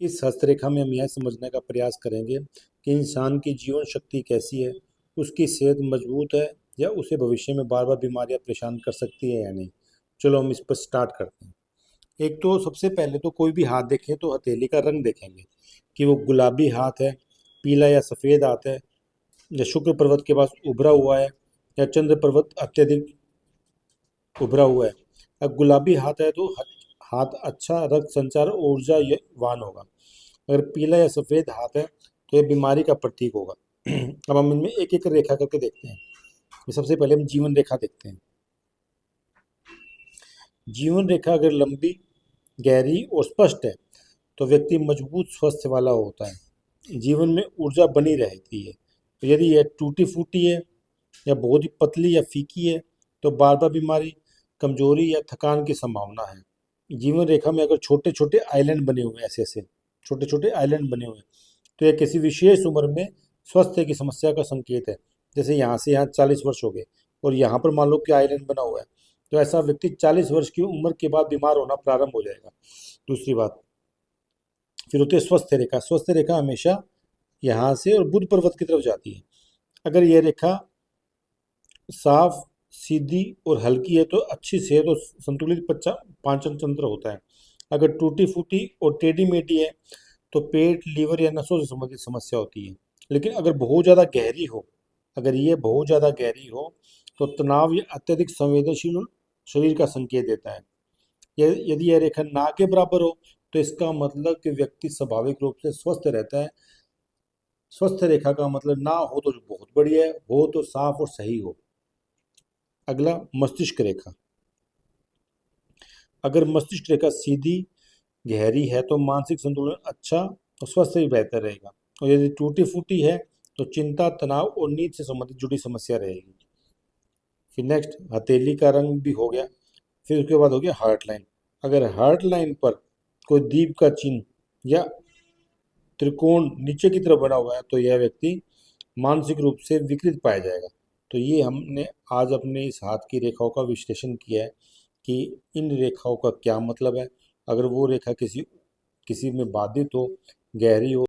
इस हस्तरेखा में हम यह समझने का प्रयास करेंगे कि इंसान की जीवन शक्ति कैसी है, उसकी सेहत मजबूत है या उसे भविष्य में बार बार बीमारियां परेशान कर सकती है या नहीं। चलो हम इस पर स्टार्ट करते हैं। एक तो सबसे पहले तो कोई भी हाथ देखें तो हथेली का रंग देखेंगे कि वो गुलाबी हाथ है, पीला या सफ़ेद हाथ है, या शुक्र पर्वत के पास उभरा हुआ है, या चंद्र पर्वत अत्यधिक उभरा हुआ है। अब गुलाबी हाथ है तो हाथ अच्छा रक्त संचार और ऊर्जावान होगा। अगर पीला या सफ़ेद हाथ है तो यह बीमारी का प्रतीक होगा। अब हम इनमें एक एक रेखा करके देखते हैं। सबसे पहले हम जीवन रेखा देखते हैं। जीवन रेखा अगर लंबी, गहरी और स्पष्ट है तो व्यक्ति मजबूत स्वास्थ्य वाला होता है, जीवन में ऊर्जा बनी रहती है। तो यदि यह टूटी फूटी है या बहुत ही पतली या फीकी है तो बार बार बीमारी, कमजोरी या थकान की संभावना है। जीवन रेखा में अगर छोटे छोटे आइलैंड बने हुए हैं, ऐसे ऐसे छोटे छोटे आइलैंड बने हुए हैं, तो यह किसी विशेष उम्र में स्वास्थ्य की समस्या का संकेत है। जैसे यहाँ से यहाँ 40 वर्ष हो गए और यहाँ पर मान लो कि आइलैंड बना हुआ है, तो ऐसा व्यक्ति 40 वर्ष की उम्र के बाद बीमार होना प्रारंभ हो जाएगा। दूसरी बात, फिर होती है स्वस्थ रेखा। स्वस्थ रेखा हमेशा यहाँ से और बुध पर्वत की तरफ जाती है। अगर यह रेखा साफ, सीधी और हल्की है तो अच्छी सेहत और संतुलित पाचन तंत्र होता है। अगर टूटी फूटी और टेढ़ी मेढ़ी है तो पेट, लीवर या नसों से संबंधित समस्या होती है। लेकिन अगर बहुत ज़्यादा गहरी हो, अगर ये बहुत ज़्यादा गहरी हो तो तनाव या अत्यधिक संवेदनशील शरीर का संकेत देता है। यदि यह रेखा ना के बराबर हो तो इसका मतलब कि व्यक्ति स्वाभाविक रूप से स्वस्थ रहता है। स्वस्थ रेखा का मतलब ना हो तो बहुत बढ़िया है, हो तो साफ और सही हो। अगला, मस्तिष्क रेखा। अगर मस्तिष्क रेखा सीधी, गहरी है तो मानसिक संतुलन अच्छा और स्वास्थ्य भी बेहतर रहेगा। और यदि टूटी फूटी है तो चिंता, तनाव और नींद से संबंधित जुड़ी समस्या रहेगी। फिर नेक्स्ट, हथेली का रंग भी हो गया। फिर उसके बाद हो गया हार्ट लाइन। अगर हार्ट लाइन पर कोई दीप का चिन्ह या त्रिकोण नीचे की तरफ बना हुआ है तो यह व्यक्ति मानसिक रूप से विकृत पाया जाएगा। तो ये हमने आज अपने इस हाथ की रेखाओं का विश्लेषण किया है कि इन रेखाओं का क्या मतलब है। अगर वो रेखा किसी किसी में बाधित हो, गहरी हो